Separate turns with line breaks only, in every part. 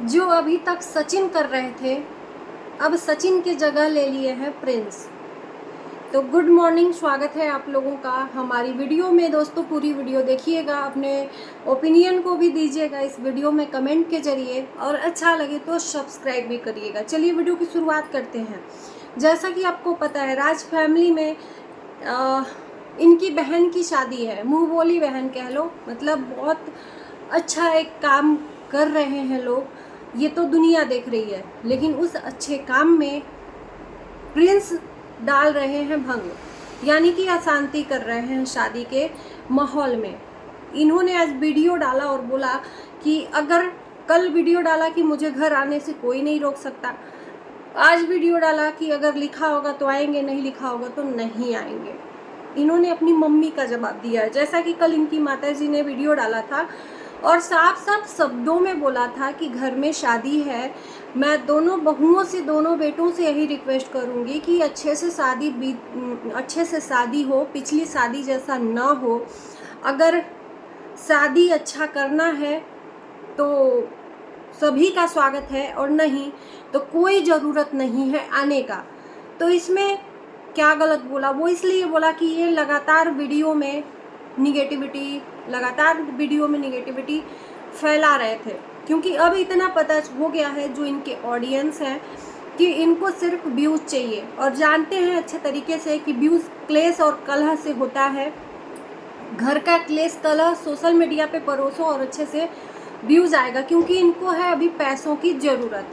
जो अभी तक सचिन कर रहे थे, अब सचिन की जगह ले लिए हैं प्रिंस। तो गुड मॉर्निंग, स्वागत है आप लोगों का हमारी वीडियो में। दोस्तों पूरी वीडियो देखिएगा, अपने ओपिनियन को भी दीजिएगा इस वीडियो में कमेंट के जरिए, और अच्छा लगे तो सब्सक्राइब भी करिएगा। चलिए वीडियो की शुरुआत करते हैं। जैसा कि आपको पता है, राज फैमिली में इनकी बहन की शादी है। मुँह बोली बहन कह लो, मतलब बहुत अच्छा एक काम कर रहे हैं लोग, ये तो दुनिया देख रही है। लेकिन उस अच्छे काम में प्रिंस डाल रहे हैं भंग, यानी कि अशांति कर रहे हैं शादी के माहौल में। इन्होंने आज वीडियो डाला और बोला कि अगर कल वीडियो डाला कि मुझे घर आने से कोई नहीं रोक सकता, आज वीडियो डाला कि अगर लिखा होगा तो आएंगे, नहीं लिखा होगा तो नहीं आएंगे। इन्होंने अपनी मम्मी का जवाब दिया है। जैसा कि कल इनकी माताजी ने वीडियो डाला था और साफ साफ शब्दों में बोला था कि घर में शादी है, मैं दोनों बहुओं से, दोनों बेटों से यही रिक्वेस्ट करूंगी कि अच्छे से शादी हो, पिछली शादी जैसा ना हो। अगर शादी अच्छा करना है तो सभी का स्वागत है, और नहीं तो कोई ज़रूरत नहीं है आने का। तो इसमें क्या गलत बोला? वो इसलिए बोला कि ये लगातार वीडियो में निगेटिविटी फैला रहे थे, क्योंकि अब इतना पता हो गया है जो इनके ऑडियंस हैं कि इनको सिर्फ व्यूज़ चाहिए, और जानते हैं अच्छे तरीके से कि व्यूज़ क्लेश और कलह से होता है। घर का क्लेश कलह सोशल मीडिया पे परोसो और अच्छे से व्यूज़ आएगा, क्योंकि इनको है अभी पैसों की ज़रूरत।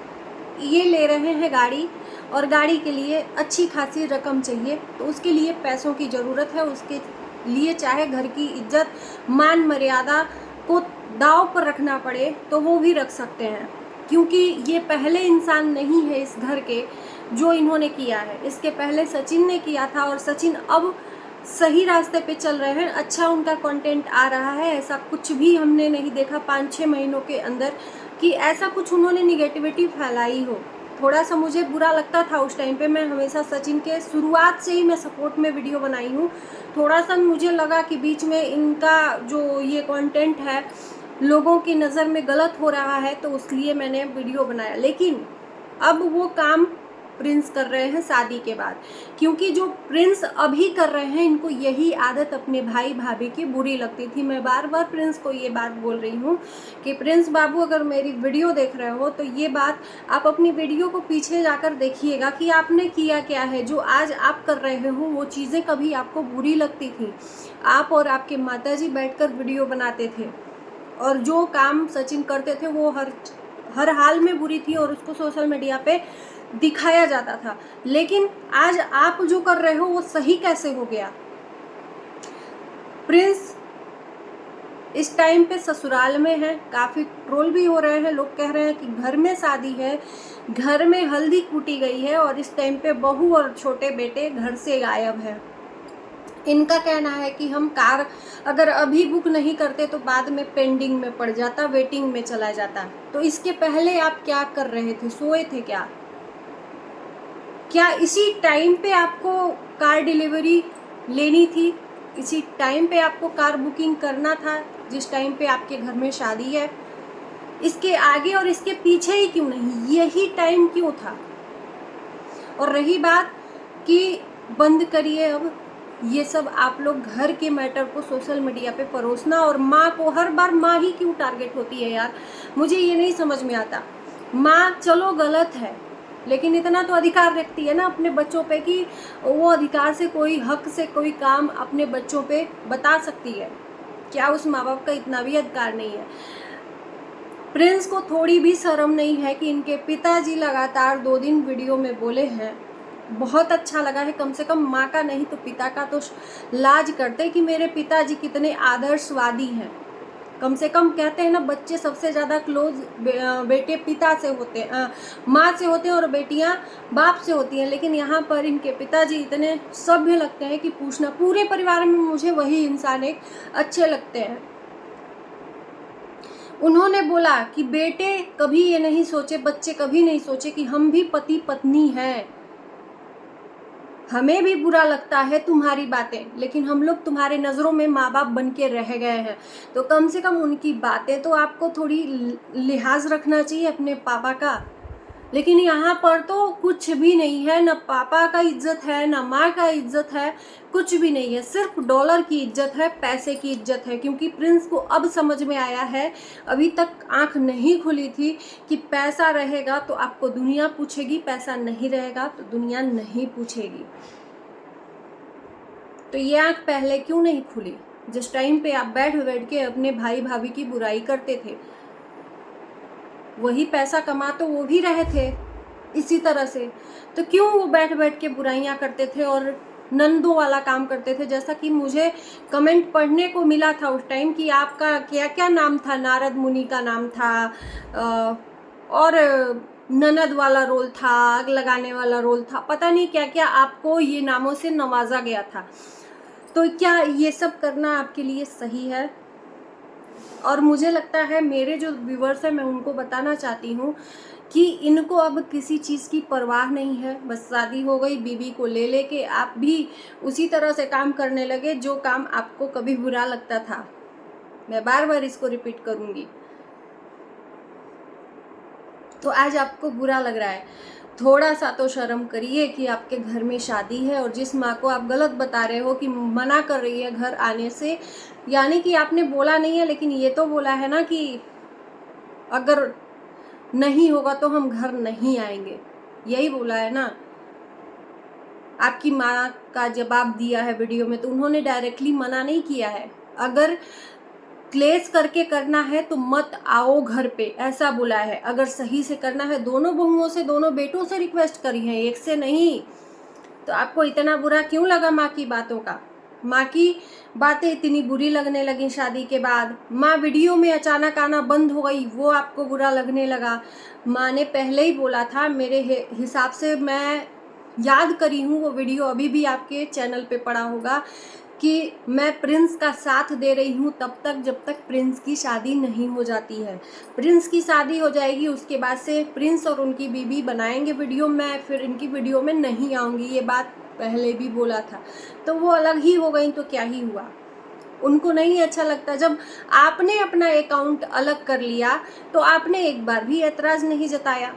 ये ले रहे हैं गाड़ी, और गाड़ी के लिए अच्छी खासी रकम चाहिए, तो उसके लिए पैसों की ज़रूरत है। उसके लिए चाहे घर की इज्जत मान मर्यादा को दांव पर रखना पड़े तो वो भी रख सकते हैं, क्योंकि ये पहले इंसान नहीं है इस घर के जो इन्होंने किया है। इसके पहले सचिन ने किया था, और सचिन अब सही रास्ते पे चल रहे हैं। अच्छा उनका कंटेंट आ रहा है, ऐसा कुछ भी हमने नहीं देखा 5-6 महीनों के अंदर कि ऐसा कुछ उन्होंने निगेटिविटी फैलाई हो। थोड़ा सा मुझे बुरा लगता था उस टाइम पे। मैं हमेशा सचिन के शुरुआत से ही मैं सपोर्ट में वीडियो बनाई हूँ। थोड़ा सा मुझे लगा कि बीच में इनका जो ये कंटेंट है लोगों की नज़र में गलत हो रहा है, तो इसलिए मैंने वीडियो बनाया। लेकिन अब वो काम प्रिंस कर रहे हैं शादी के बाद, क्योंकि जो प्रिंस अभी कर रहे हैं इनको यही आदत अपने भाई भाभी की बुरी लगती थी। मैं बार बार प्रिंस को ये बात बोल रही हूँ कि प्रिंस बाबू, अगर मेरी वीडियो देख रहे हो तो ये बात आप अपनी वीडियो को पीछे जाकर देखिएगा कि आपने किया क्या है। जो आज आप कर रहे हो वो चीज़ें कभी आपको बुरी लगती थी। आप और आपके माताजी बैठकर वीडियो बनाते थे, और जो काम सचिन करते थे वो हर हाल में बुरी थी, और उसको सोशल मीडिया पे दिखाया जाता था। लेकिन आज आप जो कर रहे हो वो सही कैसे हो गया? प्रिंस इस टाइम पे ससुराल में है, काफ़ी ट्रोल भी हो रहे हैं। लोग कह रहे हैं कि घर में शादी है, घर में हल्दी कूटी गई है, और इस टाइम पे बहू और छोटे बेटे घर से गायब है। इनका कहना है कि हम कार अगर अभी बुक नहीं करते तो बाद में पेंडिंग में पड़ जाता, वेटिंग में चला जाता। तो इसके पहले आप क्या कर रहे थे? सोए थे क्या? क्या इसी टाइम पे आपको कार डिलीवरी लेनी थी? इसी टाइम पे आपको कार बुकिंग करना था जिस टाइम पे आपके घर में शादी है? इसके आगे और इसके पीछे ही क्यों नहीं? यही टाइम क्यों था? और रही बात कि बंद करिए अब ये सब आप लोग घर के मैटर को सोशल मीडिया पे परोसना, और माँ को हर बार माँ ही क्यों टारगेट होती है यार? मुझे ये नहीं समझ में आता। माँ चलो गलत है, लेकिन इतना तो अधिकार रखती है ना अपने बच्चों पे कि वो अधिकार से, कोई हक से कोई काम अपने बच्चों पे बता सकती है। क्या उस माँ बाप का इतना भी अधिकार नहीं है? प्रिंस को थोड़ी भी शर्म नहीं है कि इनके पिताजी लगातार 2 दिन वीडियो में बोले हैं। बहुत अच्छा लगा है, कम से कम माँ का नहीं तो पिता का तो लाज करते कि मेरे पिताजी कितने आदर्शवादी हैं। कम से कम कहते हैं ना, बच्चे सबसे ज़्यादा क्लोज बेटे पिता से होते हैं, माँ से होते हैं, और बेटियाँ बाप से होती हैं। लेकिन यहाँ पर इनके पिताजी इतने सभ्य लगते हैं कि पूछना। पूरे परिवार में मुझे वही इंसान एक अच्छे लगते हैं। उन्होंने बोला कि बेटे कभी ये नहीं सोचे, बच्चे कभी नहीं सोचे कि हम भी पति पत्नी हैं। हमें भी बुरा लगता है तुम्हारी बातें, लेकिन हम लोग तुम्हारे नज़रों में माँ बाप बन के रह गए हैं, तो कम से कम उनकी बातें तो आपको थोड़ी लिहाज रखना चाहिए अपने पापा का। लेकिन यहाँ पर तो कुछ भी नहीं है, ना पापा का इज्जत है, ना माँ का इज्जत है, कुछ भी नहीं है। सिर्फ डॉलर की इज्जत है, पैसे की इज्जत है। क्योंकि प्रिंस को अब समझ में आया है, अभी तक आंख नहीं खुली थी कि पैसा रहेगा तो आपको दुनिया पूछेगी, पैसा नहीं रहेगा तो दुनिया नहीं पूछेगी। तो ये आंख पहले क्यों नहीं खुली? जिस टाइम पे आप बैठ बैठ के अपने भाई भाभी की बुराई करते थे, वही पैसा कमा तो वो भी रहे थे इसी तरह से, तो क्यों वो बैठ बैठ के बुराइयां करते थे और नंदों वाला काम करते थे? जैसा कि मुझे कमेंट पढ़ने को मिला था उस टाइम कि आपका क्या क्या नाम था, नारद मुनि का नाम था, और ननद वाला रोल था, आग लगाने वाला रोल था, पता नहीं क्या क्या आपको ये नामों से नवाजा गया था। तो क्या ये सब करना आपके लिए सही है? और मुझे लगता है मेरे जो व्यूवर्स हैं, मैं उनको बताना चाहती हूँ कि इनको अब किसी चीज़ की परवाह नहीं है। बस शादी हो गई, बीवी को ले लेके आप भी उसी तरह से काम करने लगे जो काम आपको कभी बुरा लगता था। मैं बार बार इसको रिपीट करूँगी। तो आज आपको बुरा लग रहा है, थोड़ा सा तो शर्म करिए कि आपके घर में शादी है और जिस माँ को आप गलत बता रहे हो कि मना कर रही है घर आने से, यानी कि आपने बोला नहीं है लेकिन ये तो बोला है ना कि अगर नहीं होगा तो हम घर नहीं आएंगे, यही बोला है ना। आपकी माँ का जवाब दिया है वीडियो में, तो उन्होंने डायरेक्टली मना नहीं किया है। अगर क्लेश करके करना है तो मत आओ घर पे, ऐसा बोला है। अगर सही से करना है, दोनों बहुओं से, दोनों बेटों से रिक्वेस्ट करी है, एक से नहीं। तो आपको इतना बुरा क्यों लगा माँ की बातों का? माँ की बातें इतनी बुरी लगने लगी शादी के बाद? माँ वीडियो में अचानक आना बंद हो गई, वो आपको बुरा लगने लगा? माँ ने पहले ही बोला था, मेरे हिसाब से मैं याद करी हूँ वो वीडियो, अभी भी आपके चैनल पे पड़ा होगा, कि मैं प्रिंस का साथ दे रही हूँ तब तक जब तक प्रिंस की शादी नहीं हो जाती है। प्रिंस की शादी हो जाएगी, उसके बाद से प्रिंस और उनकी बीवी बनाएंगे वीडियो, मैं फिर इनकी वीडियो में नहीं आऊँगी। ये बात पहले भी बोला था। तो वो अलग ही हो गई तो क्या ही हुआ? उनको नहीं अच्छा लगता। जब आपने अपना अकाउंट अलग कर लिया तो आपने एक बार भी एतराज़ नहीं जताया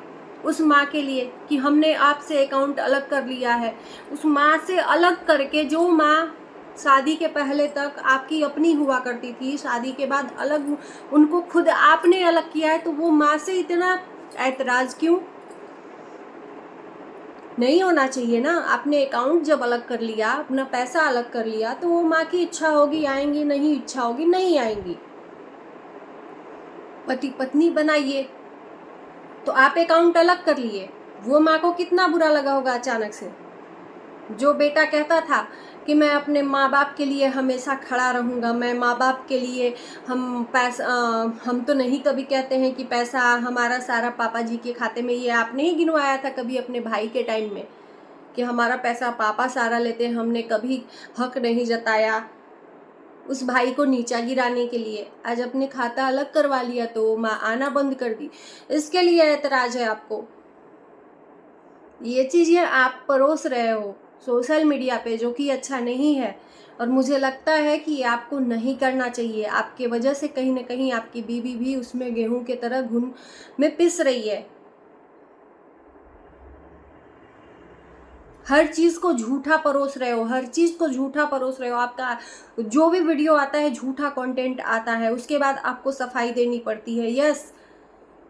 उस माँ के लिए कि हमने आपसे अकाउंट अलग कर लिया है। उस माँ से अलग करके, जो माँ शादी के पहले तक आपकी अपनी हुआ करती थी, शादी के बाद अलग उनको खुद आपने अलग किया है, तो वो माँ से इतना ऐतराज़ क्यों? नहीं होना चाहिए ना। आपने अकाउंट जब अलग कर लिया, अपना पैसा अलग कर लिया, तो वो माँ की इच्छा होगी आएंगी, नहीं इच्छा होगी नहीं आएंगी। पति पत्नी बनाइए। तो आप अकाउंट अलग कर लिए, वो माँ को कितना बुरा लगा होगा अचानक से। जो बेटा कहता था कि मैं अपने माँ बाप के लिए हमेशा खड़ा रहूँगा, मैं माँ बाप के लिए, हम तो नहीं कभी कहते हैं कि पैसा हमारा सारा पापा जी के खाते में, ये आपने ही गिनवाया था कभी अपने भाई के टाइम में कि हमारा पैसा पापा सारा लेते हैं, हमने कभी हक नहीं जताया उस भाई को नीचा गिराने के लिए। आज अपने खाता अलग करवा लिया तो माँ आना बंद कर दी, इसके लिए ऐतराज है आपको। ये चीज़ें आप परोस रहे हो सोशल मीडिया पे, जो कि अच्छा नहीं है और मुझे लगता है कि आपको नहीं करना चाहिए। आपके वजह से कहीं ना कहीं आपकी बीवी भी उसमें गेहूं के तरह घुन में पिस रही है। हर चीज़ को झूठा परोस रहे हो, हर चीज़ को झूठा परोस रहे हो। आपका जो भी वीडियो आता है झूठा कंटेंट आता है, उसके बाद आपको सफाई देनी पड़ती है। यस,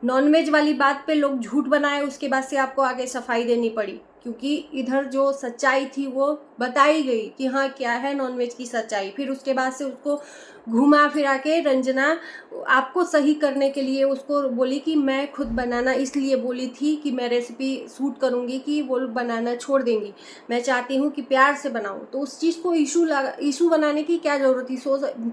नॉनवेज वाली बात पे लोग झूठ बनाए, उसके बाद से आपको आगे सफाई देनी पड़ी, क्योंकि इधर जो सच्चाई थी वो बताई गई कि हाँ क्या है नॉनवेज की सच्चाई। फिर उसके बाद से उसको घुमा फिरा के रंजना आपको सही करने के लिए उसको बोली कि मैं खुद बनाना इसलिए बोली थी कि मैं रेसिपी शूट करूँगी कि वो बनाना छोड़ देंगी, मैं चाहती हूँ कि प्यार से बनाऊँ। तो उस चीज़ को इशू बनाने की क्या ज़रूरत थी?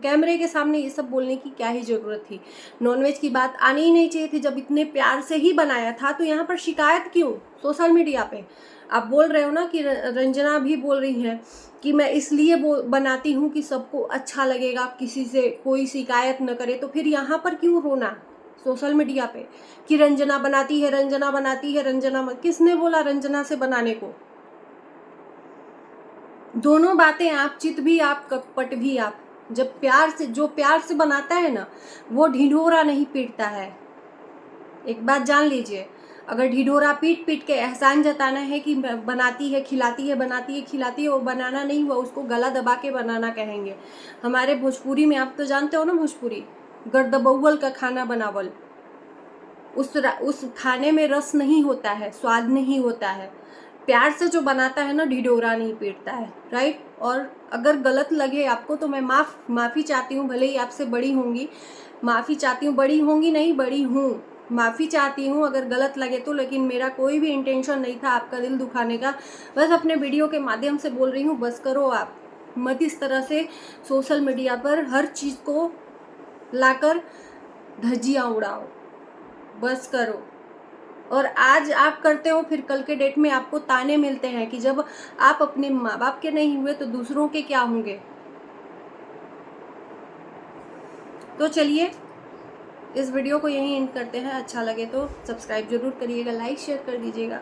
कैमरे के सामने ये सब बोलने की क्या ही ज़रूरत थी? नॉनवेज की बात आनी ही नहीं चाहिए थी। जब इतने प्यार से ही बनाया था तो यहाँ पर शिकायत क्यों सोशल मीडिया पे? आप बोल रहे हो ना कि रंजना भी बोल रही है कि मैं इसलिए बनाती हूँ कि सबको अच्छा लगेगा, किसी से कोई शिकायत न करे, तो फिर यहाँ पर क्यों रोना सोशल मीडिया पे कि रंजना बनाती है, रंजना बनाती है, रंजना किसने बोला रंजना से बनाने को? दोनों बातें आप, चित भी आप, कपट भी आप। जब प्यार से, जो प्यार से बनाता है ना, वो ढिढोरा नहीं पीटता है। एक बात जान लीजिए, अगर ढिढोरा पीट पीट के एहसान जताना है कि बनाती है खिलाती है, बनाती है खिलाती है, वो बनाना नहीं हुआ, उसको गला दबा के बनाना कहेंगे। हमारे भोजपुरी में आप तो जानते हो ना, भोजपुरी गर्दबौवल का खाना बनावल, उस खाने में रस नहीं होता है, स्वाद नहीं होता है। प्यार से जो बनाता है ना, ढिढोरा नहीं पीटता है, राइट। और अगर गलत लगे आपको तो मैं माफ़ी चाहती हूँ, भले ही आपसे बड़ी होंगी, माफ़ी चाहती हूँ। बड़ी होंगी नहीं, बड़ी हूँ, माफ़ी चाहती हूँ अगर गलत लगे तो। लेकिन मेरा कोई भी इंटेंशन नहीं था आपका दिल दुखाने का, बस अपने वीडियो के माध्यम से बोल रही हूँ, बस करो आप। मत इस तरह से सोशल मीडिया पर हर चीज़ को लाकर धज्जियाँ उड़ाओ, बस करो। और आज आप करते हो, फिर कल के डेट में आपको ताने मिलते हैं कि जब आप अपने माँ बाप के नहीं हुए तो दूसरों के क्या होंगे। तो चलिए इस वीडियो को यहीं एंड करते हैं। अच्छा लगे तो सब्सक्राइब जरूर करिएगा, लाइक शेयर कर दीजिएगा।